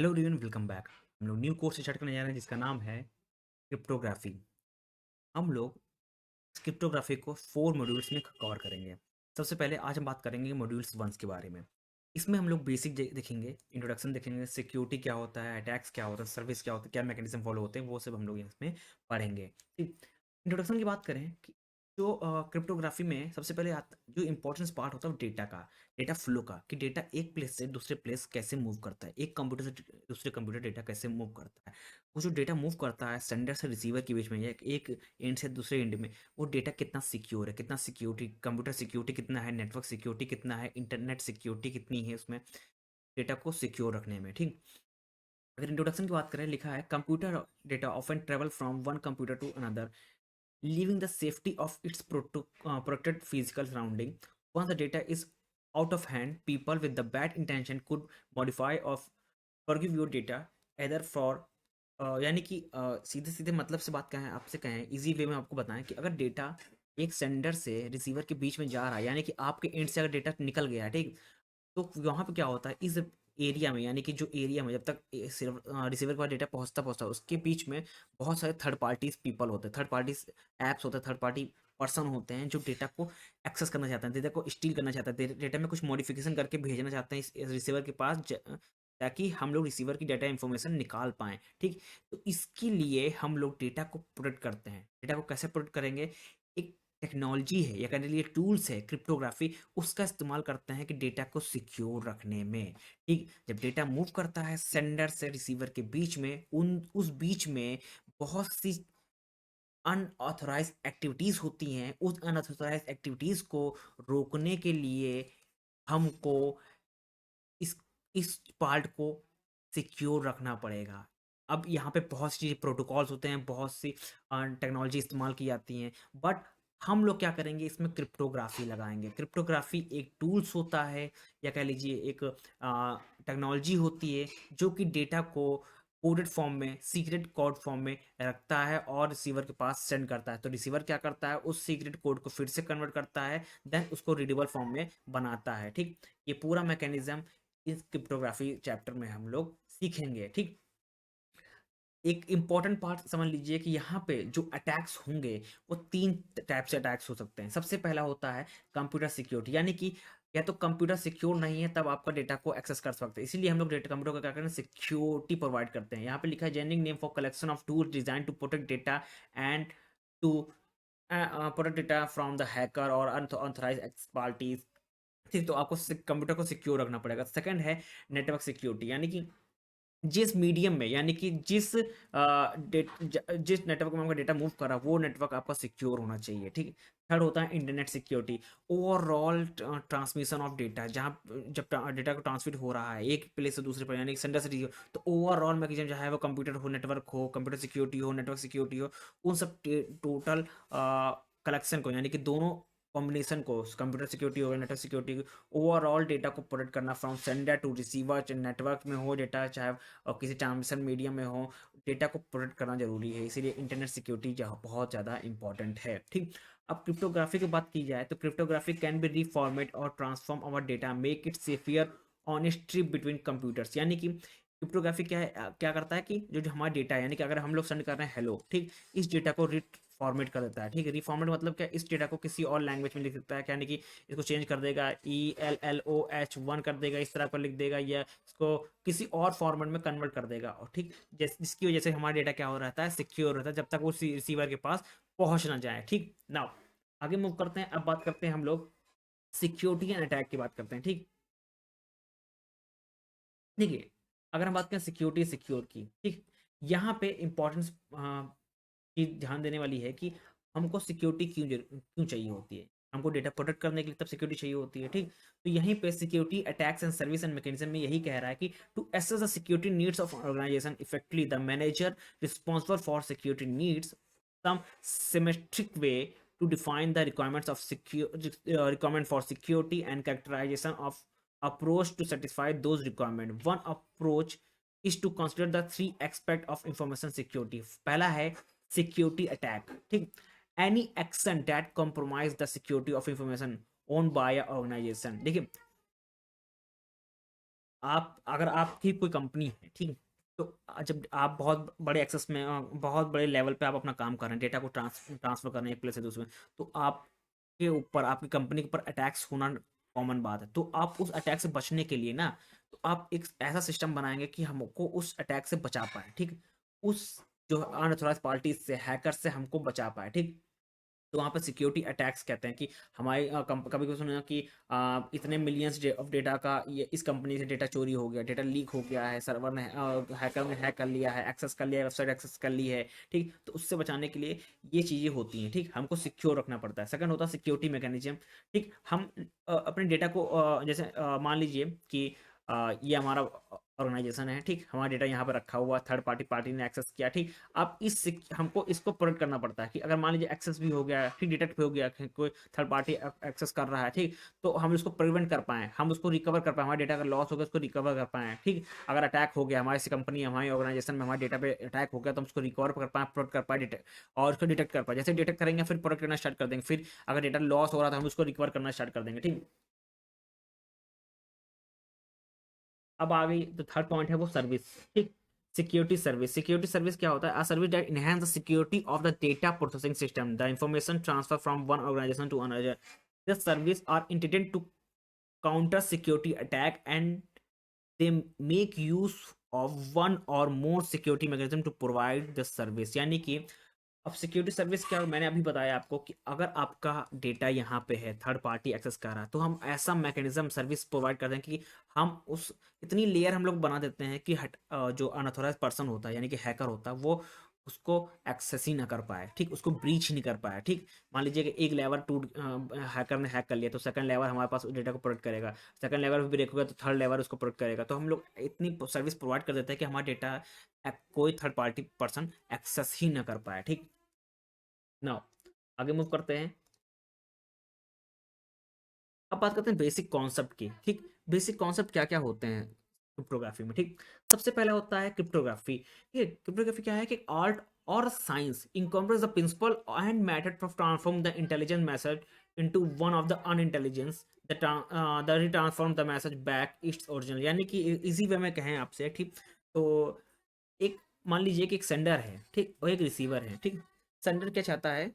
Hello everyone, welcome back. हम लोग new course start करने जा रहे हैं जिसका नाम है क्रिप्टोग्राफी। हम लोग क्रिप्टोग्राफी को 4 मॉड्यूल्स में कवर करेंगे। सबसे पहले आज हम बात करेंगे मॉड्यूल्स 1 के बारे में। इसमें हम लोग बेसिक देखेंगे, इंट्रोडक्शन देखेंगे, सिक्योरिटी क्या होता है, अटैक्स क्या होता है, सर्विस क्या होता है, क्या मैकेनिज्म फॉलो होते हैं, वो सब हम लोग इसमें पढ़ेंगे। ठीक, इंट्रोडक्शन की बात करें कि जो क्रिप्टोग्राफी में सबसे पहले जो इंपॉर्टेंस पार्ट होता है वो डेटा का, डेटा फ्लो का, कि डेटा एक प्लेस से दूसरे प्लेस कैसे मूव करता है, एक कंप्यूटर से दूसरे कंप्यूटर डेटा कैसे मूव करता है। वो जो डेटा मूव करता है सेंडर से रिसीवर के बीच में या एक एंड से दूसरे एंड में, वो डेटा कितना सिक्योर है, कितना सिक्योरिटी, कंप्यूटर सिक्योरिटी कितना है, नेटवर्क सिक्योरिटी कितना है, इंटरनेट सिक्योरिटी कितनी है उसमें, डेटा को सिक्योर रखने में। ठीक, अगर इंट्रोडक्शन की बात करें, लिखा है computer data often travel from one computer to another, leaving the safety of its protected physical surrounding. Once the data is out of hand, people with the bad intention could modify or forgive your data either for यानी कि सीधे सीधे मतलब से बात कहें, आपसे कहें इजी वे में आपको बताएं कि अगर डेटा एक सेंडर से रिसीवर के बीच में जा रहा है, यानी कि आपके एंड से अगर डेटा निकल गया है, ठीक, तो वहाँ पे क्या होता है, इस एरिया में, यानी कि जो एरिया में जब तक रिसीवर के पास डेटा पहुँचता पहुँचता उसके बीच में बहुत सारे थर्ड पार्टीज पीपल होते हैं, थर्ड पार्टीज एप्स होते हैं, थर्ड पार्टी पर्सन होते हैं जो डेटा को एक्सेस करना चाहते हैं, डेटा को स्टील करना चाहते हैं, डेटा में कुछ मॉडिफिकेशन करके भेजना चाहते हैं इस रिसीवर के पास, ताकि हम लोग रिसीवर की डाटा इन्फॉर्मेशन निकाल पाएँ। ठीक, तो इसके लिए हम लोग डेटा को प्रोटेक्ट करते हैं। डेटा को कैसे प्रोटेक्ट करेंगे? एक टेक्नोलॉजी है या कहने लिए टूल्स है क्रिप्टोग्राफी, उसका इस्तेमाल करते हैं कि डेटा को सिक्योर रखने में। ठीक, जब डेटा मूव करता है सेंडर से रिसीवर के बीच में, उन उस बीच में बहुत सी अनऑथराइज एक्टिविटीज होती हैं। उस अनऑथराइज एक्टिविटीज को रोकने के लिए हमको इस इस पार्ट को सिक्योर रखना पड़ेगा। अब यहाँ पे बहुत सी प्रोटोकॉल्स होते हैं, बहुत सी टेक्नोलॉजी इस्तेमाल की जाती हैं, बट हम लोग क्या करेंगे, इसमें क्रिप्टोग्राफी लगाएंगे। क्रिप्टोग्राफी एक टूल्स होता है या कह लीजिए एक टेक्नोलॉजी होती है जो कि डेटा को कोडेड फॉर्म में, सीक्रेट कोड फॉर्म में रखता है और रिसीवर के पास सेंड करता है। तो रिसीवर क्या करता है, उस सीक्रेट कोड को फिर से कन्वर्ट करता है, देन उसको रीडेबल फॉर्म में बनाता है। ठीक, ये पूरा मैकेनिज्म इस क्रिप्टोग्राफी चैप्टर में हम लोग सीखेंगे। ठीक, एक इंपॉर्टेंट पार्ट समझ लीजिए कि यहाँ पे जो अटैक्स होंगे वो 3 टाइप से अटैक्स हो सकते हैं। सबसे पहला होता है कंप्यूटर सिक्योरिटी, यानी कि या तो कंप्यूटर सिक्योर नहीं है तब आपका डेटा को एक्सेस कर सकते हैं, इसीलिए हम लोग डेटा कंप्यूटर का क्या करते हैं, सिक्योरिटी प्रोवाइड करते हैं। यहाँ पे लिखा है generic name for collection of tools design to protect data and to protect data from the hacker और अनऑथराइज्ड पार्टीज। ठीक, तो आपको कंप्यूटर को सिक्योर रखना पड़ेगा। सेकंड है नेटवर्क सिक्योरिटी, यानी कि जिस मीडियम में, यानी कि जिस नेटवर्क में आपका डेटा मूव कर रहा है वो नेटवर्क आपका सिक्योर होना चाहिए। ठीक, थर्ड होता है internet security, overall transmission of data, जहाँ जब डेटा को ट्रांसमिट हो रहा है एक प्लेस से दूसरे पर, यानी सेंडर से receiver, तो ओवरऑल मैकेनिज्म चाहे वो कंप्यूटर हो, नेटवर्क हो, कंप्यूटर सिक्योरिटी हो, नेटवर्क सिक्योरिटी हो, उन सब टोटल कलेक्शन को, यानी कि दोनों कॉम्बिनेशन को, कंप्यूटर सिक्योरिटी हो, नेटवर्क सिक्योरिटी, ओवरऑल डेटा को प्रोटेक्ट करना फ्रॉम सेंडर टू रिसीवर, चाहे नेटवर्क में हो डेटा, चाहे और किसी ट्रांसमिशन मीडियम में हो, डेटा को प्रोटेक्ट करना जरूरी है। इसीलिए इंटरनेट सिक्योरिटी बहुत ज़्यादा इंपॉर्टेंट है। ठीक, अब क्रिप्टोग्राफी की बात की जाए तो क्रिप्टोग्राफी कैन बी रीफॉर्मेट और transform our data, make it safer on strip between computers. यानी कि क्रिप्टोग्राफी क्या है, क्या करता है कि जो जो हमारा डेटा है, यानी कि अगर हम लोग सेंड कर रहे हैं हेलो, ठीक, इस डेटा को फॉर्मेट कर देता है। ठीक है, रिफॉर्मेट मतलब क्या, इस डेटा को किसी और लैंग्वेज में लिख देता है, यानी कि इसको चेंज कर देगा, ELLOH1 कर देगा, इस तरह पर लिख देगा, या इसको किसी और फॉर्मेट में कन्वर्ट कर देगा। और ठीक, जिसकी वजह से हमारा डेटा क्या हो रहता है, सिक्योर रहता है जब तक वो रिसीवर के पास पहुंच ना जाए। ठीक, नाउ आगे मूव करते हैं। अब बात करते हैं हम लोग सिक्योरिटी एंड अटैक की बात करते हैं। ठीक, देखिए, अगर हम बात करें सिक्योरिटी सिक्योर की, ठीक, यहाँ पे इंपॉर्टेंस चीज ध्यान देने वाली है कि हमको सिक्योरिटी क्यों चाहिए होती है। हमको डेटा प्रोटेक्ट करने के लिए तब सिक्योरिटी चाहिए होती है। ठीक, तो यहीं पे security attacks and service and mechanism में यही कह रहा है कि to assess the security needs of organisation effectively, the manager responsible for security needs some symmetric way to define the requirements of requirement for security and characterization of approach to satisfy those requirements. One approach is to consider the 3 aspect of information security. पहला है security attack। ठीक, any action that compromise the security of information owned by a organization। देखिए, आप अगर आपकी कोई company है, ठीक, तो जब आप बहुत बड़े एक्सेस में बहुत बड़े लेवल पे आप अपना काम कर रहे हैं, डेटा को ट्रांसफर कर रहे हैं एक प्लेस से दूसरे में, तो आपके ऊपर, आपकी कंपनी के ऊपर अटैक्स होना कॉमन बात है। तो आप उस अटैक से बचने के लिए ना, तो आप एक ऐसा सिस्टम बनाएंगे कि हमको उस अटैक से बचा पाए, ठीक, उस जो अनऑथराइज पार्टी से, हैकर से हमको बचा पाए, ठीक। तो वहाँ पे सिक्योरिटी अटैक्स कहते हैं कि हमारी कभी कभी सुना कि इतने मिलियंस ऑफ डेटा का, ये इस कंपनी से डेटा चोरी हो गया, डेटा लीक हो गया है, सर्वर ने, हैकर ने हैक कर लिया है, एक्सेस कर लिया है, वेबसाइट एक्सेस कर ली है, ठीक। तो उससे बचाने के लिए ये चीज़ें होती हैं, ठीक, हमको सिक्योर रखना पड़ता है। सेकंड होता है सिक्योरिटी मैकेनिज्म, ठीक। हम अपने डेटा को जैसे मान लीजिए कि ये हमारा ऑर्गेनाइजेशन है, ठीक, हमारा डेटा यहाँ पर रखा हुआ, थर्ड पार्टी पार्टी ने एक्सेस किया, ठीक। अब हमको इसको प्रोटेक्ट करना पड़ता है कि अगर मान लीजिए एक्सेस भी हो गया, ठीक, डिटेक्ट भी हो गया कि कोई थर्ड पार्टी एक्सेस कर रहा है, ठीक, तो हम उसको प्रिवेंट कर पाएँ, हम उसको रिकवर कर पाएँ, हमारा डेटा अगर लॉस हो गया उसको रिकवर कर पाएँ, ठीक। अगर अटैक हो गया हमारी कंपनी, हमारी ऑर्गेनाइजेशन में, हमारे डेटा पे अटैक हो गया, तो हम उसको रिकवर कर पाएँ, प्रोटेक्ट कर पाएँ, डिटेक्ट, और उसको डिटेक्ट कर पाएँ। जैसे डिटेक्ट करेंगे फिर प्रोटेक्ट करना स्टार्ट कर देंगे, फिर अगर डेटा लॉस हो रहा था हम उसको रिकवर करना स्टार्ट कर देंगे, ठीक। अब आ गई तो थर्ड पॉइंट है वो सर्विस, ठीक। सिक्योरिटी सर्विस, सिक्योरिटी सर्विस क्या होता है? A service that enhance the security of the data processing system, the information transfer from one organization to another. The service are intended to counter security attack and they make use of one or more security mechanism to provide the service. यानी कि अब security service क्या, मैंने अभी बताया आपको कि अगर आपका डेटा यहाँ पे है, थर्ड पार्टी एक्सेस कर रहा है, तो हम ऐसा मैकेनिज्म सर्विस प्रोवाइड करते हैं कि हम उस इतनी लेयर हम लोग बना देते हैं कि जो अनऑथोराइज पर्सन होता है, यानी कि हैकर होता है, वो उसको एक्सेस ही ना कर पाए, ठीक, उसको ब्रीच नहीं कर पाए, ठीक। मान लीजिए कि एक लेवल टूट, हैकर ने हैक कर लिया, तो सेकंड लेवल हमारे पास डेटा को प्रोटेक्ट करेगा, सेकंड लेवल भी ब्रेक हो गया तो थर्ड लेवल उसको प्रोटेक्ट करेगा। तो हम लोग इतनी सर्विस प्रोवाइड कर देते हैं कि हमारा डेटा कोई थर्ड पार्टी पर्सन एक्सेस ही ना कर पाए, ठीक। नाउ आगे मूव करते हैं। अब बात करते हैं बेसिक कॉन्सेप्ट की, ठीक। बेसिक कॉन्सेप्ट क्या क्या होते हैं क्रिप्टोग्राफी में, ठीक। सबसे पहला होता है क्रिप्टोग्राफी, ठीक है। क्रिप्टोग्राफी क्या है कि आर्ट और science incorporates the principle and method of transform the intelligent message into one of the unintelligence the retransform the message back its original. यानी कि इजी वे में कहें आपसे, ठीक, तो एक, मान लीजिए कि एक सेंडर है, ठीक, और एक रिसीवर है, ठीक। सेंडर क्या चाहता है?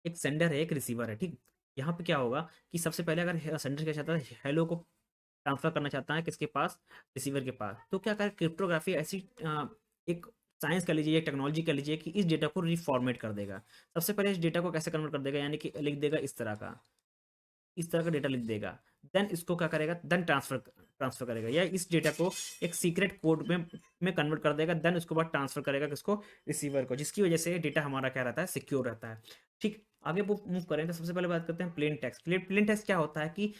एक सेंडर है, एक रिसीवर है, ठीक। यहाँ पे क्या होगा कि सबसे पहले अगर सेंडर क्या चाहता है, हेलो को ट्रांसफर करना चाहता है किसके पास? रिसीवर के पास। तो क्या करे, क्रिप्टोग्राफी ऐसी एक साइंस कर लीजिए, एक टेक्नोलॉजी कर लीजिए कि इस डेटा को रिफॉर्मेट कर देगा। सबसे पहले इस डेटा को कैसे कन्वर्ट कर देगा, यानी कि लिख देगा इस तरह का डेटा लिख देगा। देन इसको क्या करेगा, देन ट्रांसफर ट्रांसफर करेगा, या इस डेटा को एक सीक्रेट कोड में कन्वर्ट कर देगा। देन उसके बाद ट्रांसफर करेगा किसको? रिसीवर को, जिसकी वजह से डेटा हमारा क्या रहता है? सिक्योर रहता है, ठीक। आगे वो मूव करें तो सबसे पहले बात करते हैं प्लेन टेक्स्ट। प्लेन टेक्स्ट क्या होता है कि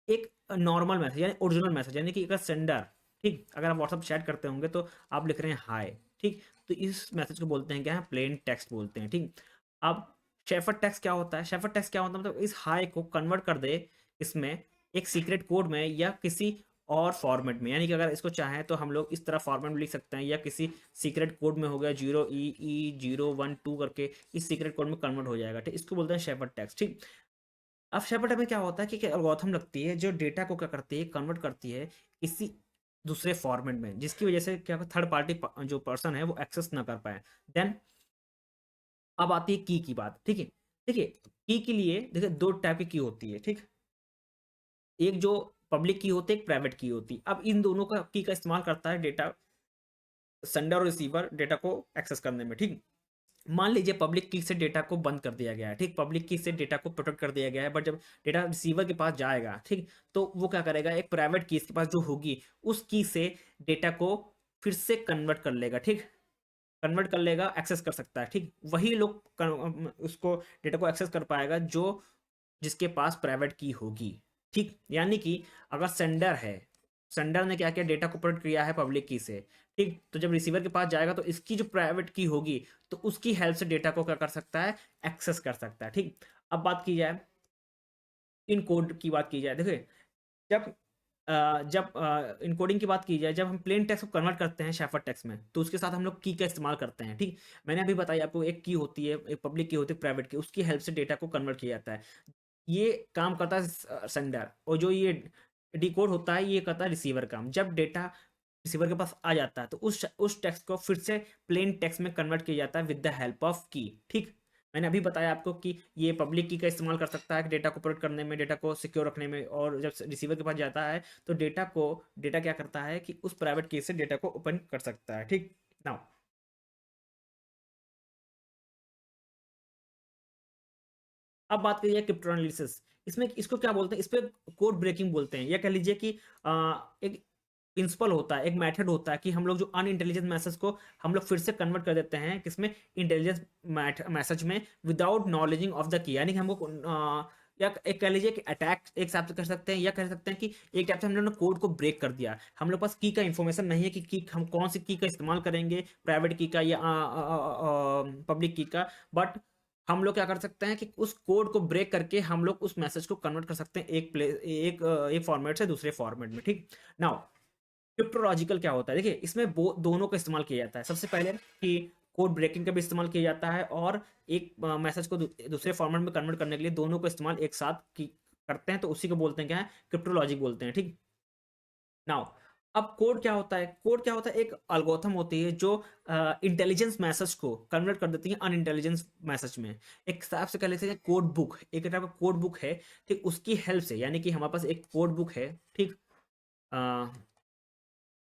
एक नॉर्मल मैसेज, यानी ओरिजिनल मैसेज, यानी कि अगर सेंडर, ठीक, अगर आप व्हाट्सअप चैट करते होंगे तो आप लिख रहे हैं हाय, ठीक, तो इस मैसेज को बोलते हैं क्या है? प्लेन टेक्स्ट बोलते हैं, ठीक। अब शेफर टेक्स्ट क्या होता है? शेफर टेक्स्ट क्या होता है, मतलब इस हाय को कन्वर्ट कर दे इसमें एक सीक्रेट कोड में, या किसी और फॉर्मेट में, यानी कि अगर इसको चाहें तो हम लोग इस तरह फॉर्मेट में लिख सकते हैं, या किसी सीक्रेट कोड में हो गया 0EE012 करके, इस सीक्रेट कोड में कन्वर्ट हो जाएगा। ठीक, इसको बोलते हैं शेफर्ड टेक्स्ट। ठीक, अब शेफर्ड में क्या होता है कि एल्गोरिथम लगती है जो डेटा को क्या करती है, कन्वर्ट करती है किसी दूसरे फॉर्मेट में, जिसकी वजह से क्या थर्ड पार्टी जो पर्सन है वो एक्सेस ना कर पाए। देन अब आती है की बात। ठीक है, देखिए की के लिए देखिए दो टाइप की होती है। ठीक, एक जो पब्लिक की होती है, एक प्राइवेट की होती है। अब इन दोनों का की का इस्तेमाल करता है डेटा सेंडर और रिसीवर डेटा को एक्सेस करने में। ठीक, मान लीजिए पब्लिक की से डेटा को बंद कर दिया गया है। ठीक, पब्लिक की से डेटा को प्रोटेक्ट कर दिया गया है, बट जब डेटा रिसीवर के पास जाएगा, ठीक, तो वो क्या करेगा, एक प्राइवेट की इसके पास जो होगी उस की से डेटा को फिर से कन्वर्ट कर लेगा। ठीक, कन्वर्ट कर लेगा, एक्सेस कर सकता है। ठीक, वही लोग उसको डेटा को एक्सेस कर पाएगा जो जिसके पास प्राइवेट की होगी। ठीक, यानी कि अगर सेंडर है, सेंडर ने क्या किया, डेटा को प्रोटेक्ट किया है पब्लिक की से। ठीक, तो जब रिसीवर के पास जाएगा तो इसकी जो प्राइवेट की होगी तो उसकी हेल्प से डेटा को क्या कर सकता है, एक्सेस कर सकता है। ठीक, अब बात की जाए इन कोड की, बात की जाए, देखिए जब जब इनकोडिंग की बात की जाए, जब हम प्लेन टेक्स्ट को कन्वर्ट करते हैं शेफर्ड टेक्स्ट में, तो उसके साथ हम लोग की का इस्तेमाल करते हैं। ठीक, मैंने अभी बताया आपको, एक की होती है, एक पब्लिक की होती है, प्राइवेट की, उसकी हेल्प से डेटा को कन्वर्ट किया जाता है। ये काम करता है सेंडर, और जो ये डिकोड होता है ये करता है रिसीवर काम। जब डेटा रिसीवर के पास आ जाता है तो उस टेक्स्ट को फिर से प्लेन टेक्स्ट में कन्वर्ट किया जाता है विद द हेल्प ऑफ की। ठीक, मैंने अभी बताया आपको कि ये पब्लिक की का इस्तेमाल कर सकता है डेटा को प्रोटेक्ट करने में, डेटा को सिक्योर रखने में, और जब रिसीवर के पास जाता है तो डेटा क्या करता है कि उस प्राइवेट की से डेटा को ओपन कर सकता है। ठीक, नाउ अब बात करिए क्रिप्टोनालिसिस। इसमें इसको क्या बोलते हैं, इस पे कोड ब्रेकिंग बोलते हैं, या कह लीजिए कि एक प्रिंसिपल होता है, एक मेथड होता है कि हम लोग जो अनइंटेलिजेंट मैसेज को हम लोग फिर से कन्वर्ट कर देते हैं किसमें, इंटेलिजेंस मैसेज में, विदाउट नॉलेजिंग ऑफ द की। यानी कि हमको या एक कह लीजिए कि अटैक एक हिसाब से कर सकते हैं, या कह सकते हैं कि एक टाइप से हम लोग ने कोड को ब्रेक कर दिया। हम लोग पास की का इन्फॉर्मेशन नहीं है कि हम कौन सी की का इस्तेमाल करेंगे, प्राइवेट की का या पब्लिक की का, बट हम लोग क्या कर सकते हैं कि उस कोड को ब्रेक करके हम लोग उस मैसेज को कन्वर्ट कर सकते हैं एक फॉर्मेट से दूसरे फॉर्मेट में। ठीक, नाउ क्रिप्टोलॉजिकल क्या होता है, देखिए इसमें दोनों का इस्तेमाल किया जाता है। सबसे पहले कि कोड ब्रेकिंग का भी इस्तेमाल किया जाता है, और एक मैसेज को दूसरे फॉर्मेट में कन्वर्ट करने के लिए दोनों का इस्तेमाल एक साथ करते हैं, तो उसी को बोलते हैं क्या है, क्रिप्टोलॉजिक बोलते हैं। ठीक, नाउ अब कोड क्या होता है, कोड क्या होता है, एक एल्गोरिथम होती है जो इंटेलिजेंस मैसेज को कन्वर्ट कर देती है अनइंटेलिजेंस मैसेज में। एक हिसाब से कह लेते हैं कोड बुक, एक टाइप का कोड बुक है। ठीक, उसकी हेल्प से, यानी कि हमारे पास एक कोड बुक है। ठीक,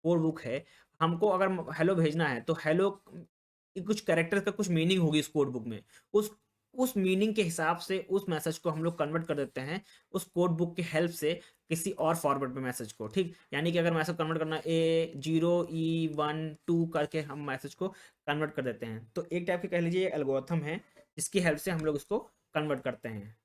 कोड बुक है, हमको अगर हेलो भेजना है तो हेलो की कुछ कैरेक्टर्स का कुछ मीनिंग होगी इस कोड बुक में। उस उस मीनिंग के हिसाब से उस मैसेज को हम लोग कन्वर्ट कर देते हैं उस कोड बुक की हेल्प से किसी और फॉर्मेट में मैसेज को। ठीक, यानी कि अगर मैसेज कन्वर्ट करना A0E12 करके हम मैसेज को कन्वर्ट कर देते हैं, तो एक टाइप की कह लीजिए एल्गोरिथम है जिसकी हेल्प से हम लोग उसको कन्वर्ट करते हैं।